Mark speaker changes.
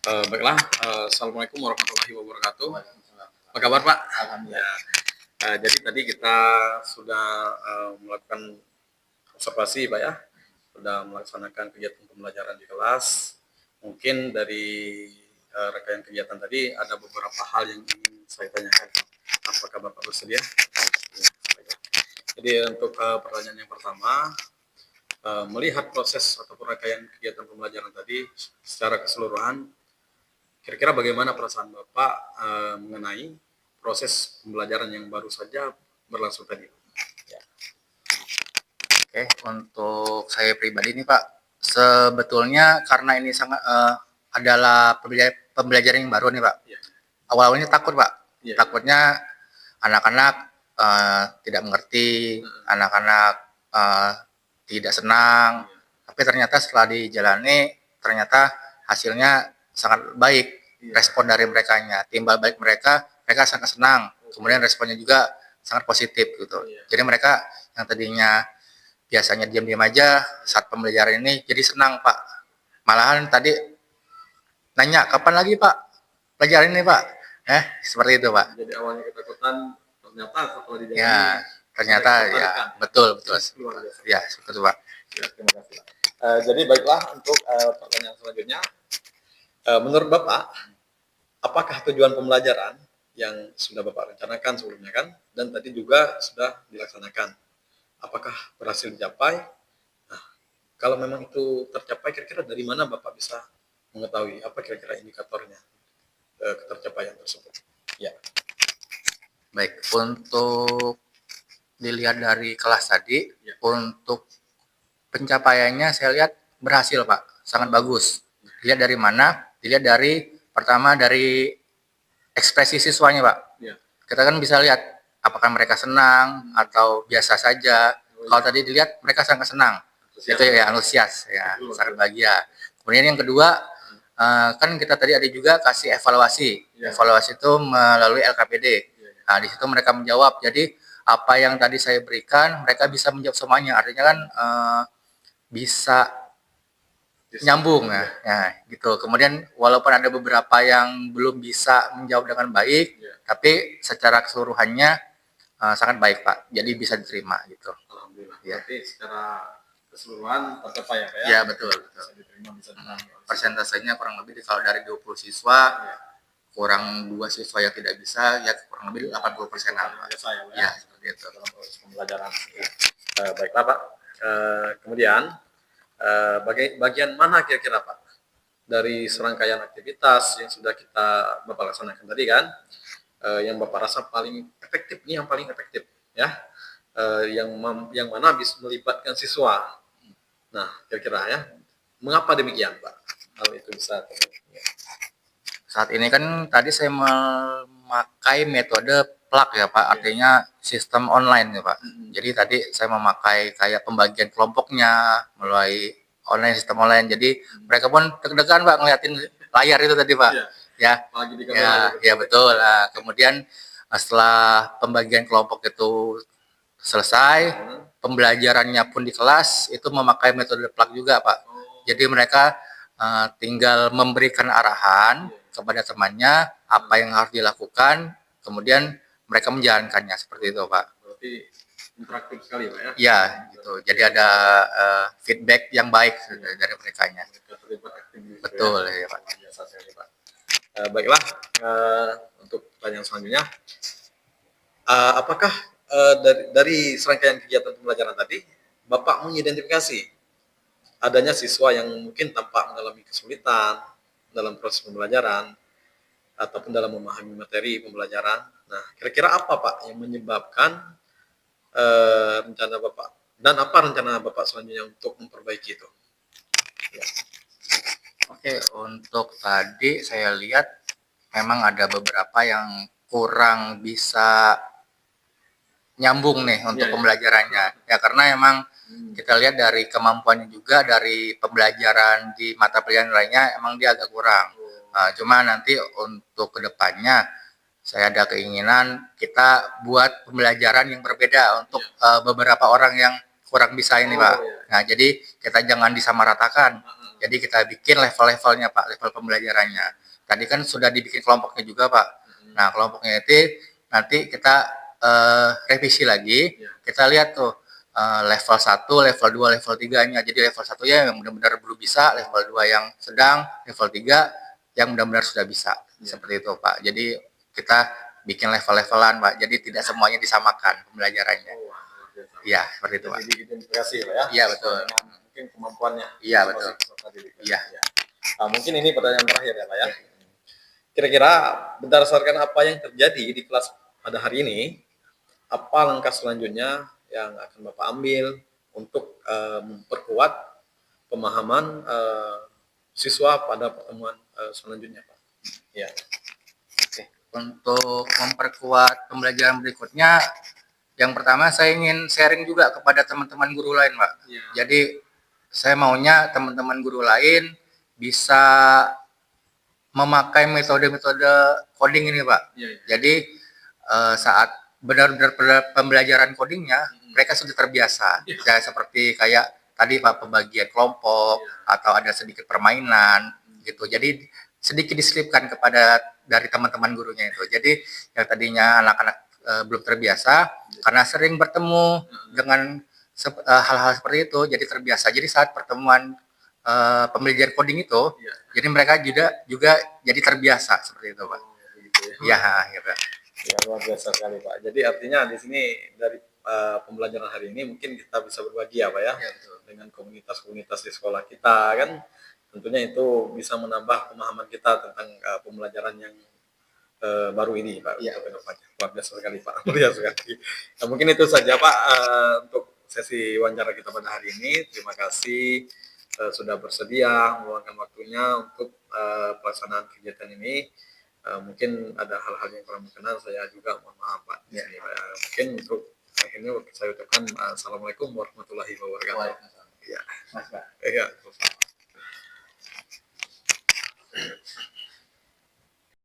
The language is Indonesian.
Speaker 1: Baiklah, Assalamualaikum warahmatullahi wabarakatuh. Apa kabar Pak?
Speaker 2: Alhamdulillah.
Speaker 1: Ya, jadi tadi kita sudah melakukan observasi Pak ya, sudah melaksanakan kegiatan pembelajaran di kelas. Mungkin dari rangkaian kegiatan tadi ada beberapa hal yang ingin saya tanyakan. Apakah Bapak bersedia? Ya, baiklah. Jadi untuk pertanyaan yang pertama, melihat proses atau rangkaian kegiatan pembelajaran tadi secara keseluruhan, kira-kira bagaimana perasaan Bapak mengenai proses pembelajaran yang baru saja berlangsung tadi?
Speaker 2: Ya. Oke, untuk saya pribadi nih Pak, sebetulnya karena ini sangat adalah pembelajaran yang baru nih Pak. Ya. Awal-awalnya takut Pak, ya. Takutnya anak-anak tidak mengerti, anak-anak tidak senang. Ya. Tapi ternyata setelah dijalani, ternyata hasilnya sangat baik. Ya. Respon dari merekanya, timbal balik mereka sangat senang. Kemudian responnya juga sangat positif gitu. Ya. Jadi mereka yang tadinya biasanya diam-diam aja saat pembelajaran ini jadi senang Pak. Malahan tadi nanya kapan lagi Pak pelajaran ini Pak. Seperti itu Pak.
Speaker 1: Jadi awalnya ketakutan, ternyata setelah dijalani.
Speaker 2: Ya, ternyata ya betul. Ya, seperti itu Pak.
Speaker 1: Ya, terima kasih Pak. Jadi baiklah untuk pertanyaan selanjutnya. Menurut Bapak, apakah tujuan pembelajaran yang sudah Bapak rencanakan sebelumnya kan, dan tadi juga sudah dilaksanakan, apakah berhasil dicapai? Nah, kalau memang itu tercapai, kira-kira dari mana Bapak bisa mengetahui apa kira-kira indikatornya ketercapaian tersebut? Ya.
Speaker 2: Baik, untuk dilihat dari kelas tadi, ya. Untuk pencapaiannya saya lihat berhasil Pak, sangat bagus. Dilihat dari mana? Dilihat dari pertama dari ekspresi siswanya Pak. Ya. Kita kan bisa lihat apakah mereka senang atau biasa saja. Kalau tadi dilihat mereka sangat senang, itu ya antusias ya, sangat bahagia. Kemudian yang kedua kan kita tadi ada juga kasih evaluasi. Evaluasi itu melalui LKPD. Nah di situ mereka menjawab. Jadi apa yang tadi saya berikan mereka bisa menjawab semuanya. Artinya kan bisa nyambung ya gitu. Kemudian walaupun ada beberapa yang belum bisa menjawab dengan baik, tapi secara keseluruhannya sangat baik Pak. Jadi bisa diterima gitu.
Speaker 1: Alhamdulillah. Ya. Berarti secara keseluruhan tercapai ya Pak ya?
Speaker 2: Ya betul. Bisa diterima, bisa diterima. Persentasenya kurang lebih kalau dari 20 siswa kurang 2 siswa yang tidak bisa ya kurang lebih 80%. Ya seperti itu.
Speaker 1: Dalam proses pembelajaran. Ya. Baiklah Pak. Kemudian bagian mana kira-kira Pak dari serangkaian aktivitas yang sudah Bapak laksanakan tadi kan, yang Bapak rasa paling efektif, ini yang paling efektif ya, yang mana bisa melibatkan siswa. Nah kira-kira ya, mengapa demikian Pak? Hal itu bisa terjadi.
Speaker 2: Saat ini kan tadi saya memakai metode plug ya Pak, artinya sistem online ya Pak. Jadi tadi saya memakai kayak pembagian kelompoknya melalui online, sistem online. Jadi mereka pun deg-degan Pak ngeliatin layar itu tadi Pak. Ya betul. Nah, kemudian setelah pembagian kelompok itu selesai, pembelajarannya pun di kelas itu memakai metode plug juga Pak. Jadi mereka tinggal memberikan arahan kepada temannya apa yang harus dilakukan, kemudian mereka menjalankannya seperti itu Pak.
Speaker 1: Berarti interaktif sekali Pak ya?
Speaker 2: Ya, gitu. Jadi ada feedback yang baik dari mereka-nya. Betul ya Pak.
Speaker 1: Biasa sekali Pak. Baiklah, untuk pertanyaan selanjutnya, apakah dari serangkaian kegiatan pembelajaran tadi, Bapak mengidentifikasi adanya siswa yang mungkin tampak mengalami kesulitan dalam proses pembelajaran ataupun dalam memahami materi pembelajaran? Nah, kira-kira apa Pak yang menyebabkan rencana Bapak, dan apa rencana Bapak selanjutnya untuk memperbaiki itu?
Speaker 2: Ya. Oke, untuk tadi saya lihat memang ada beberapa yang kurang bisa nyambung nih untuk pembelajarannya. Ya karena emang kita lihat dari kemampuannya juga dari pembelajaran di mata pelajaran lainnya emang dia agak kurang. Cuma nanti untuk kedepannya saya ada keinginan kita buat pembelajaran yang berbeda untuk beberapa orang yang kurang bisa ini Pak. Nah jadi kita jangan disamaratakan. Jadi kita bikin level-levelnya Pak, level pembelajarannya. Tadi kan sudah dibikin kelompoknya juga Pak. Nah kelompoknya itu nanti kita revisi lagi. Kita lihat tuh level 1, level 2, level 3-nya. Jadi level 1-nya yang benar-benar belum bisa, level 2 yang sedang, level 3 yang benar-benar sudah bisa. Seperti itu Pak. Jadi kita bikin level-levelan Pak. Jadi tidak semuanya disamakan pembelajarannya. Iya, seperti itu Pak.
Speaker 1: Jadi diidentifikasi Pak ya.
Speaker 2: Iya betul.
Speaker 1: Mungkin kemampuannya.
Speaker 2: Iya betul. Iya.
Speaker 1: Nah, mungkin ini pertanyaan terakhir ya Pak ya. Kira-kira berdasarkan apa yang terjadi di kelas pada hari ini, apa langkah selanjutnya yang akan Bapak ambil untuk memperkuat pemahaman siswa pada pertemuan selanjutnya Pak? Ya.
Speaker 2: Oke. Untuk memperkuat pembelajaran berikutnya, yang pertama saya ingin sharing juga kepada teman-teman guru lain Pak. Jadi saya maunya teman-teman guru lain bisa memakai metode-metode coding ini Pak. Jadi saat benar-benar pembelajaran codingnya mereka sudah terbiasa. Ya, seperti kayak tadi Pak, pembagian kelompok atau ada sedikit permainan gitu. Jadi sedikit diselipkan kepada dari teman-teman gurunya itu. Jadi yang tadinya anak-anak belum terbiasa karena sering bertemu dengan hal-hal seperti itu jadi terbiasa. Jadi saat pertemuan pembelajaran coding itu, jadi mereka juga jadi terbiasa seperti itu Pak. Ya, gitu.
Speaker 1: Ya, luar biasa sekali Pak. Jadi artinya di sini dari pembelajaran hari ini mungkin kita bisa berbagi ya Pak ya, dengan komunitas-komunitas di sekolah kita kan, tentunya itu bisa menambah pemahaman kita tentang pembelajaran yang baru ini Pak. Luar biasa sekali Pak. Luar biasa sekali. Nah, mungkin itu saja Pak untuk sesi wawancara kita pada hari ini. Terima kasih sudah bersedia meluangkan waktunya untuk pelaksanaan kegiatan ini. Mungkin ada hal-hal yang kurang berkenan, saya juga mohon maaf Pak. Mungkin untuk akhirnya saya ucapkan assalamualaikum warahmatullahi wabarakatuh. Iya. Mas Pak. Iya.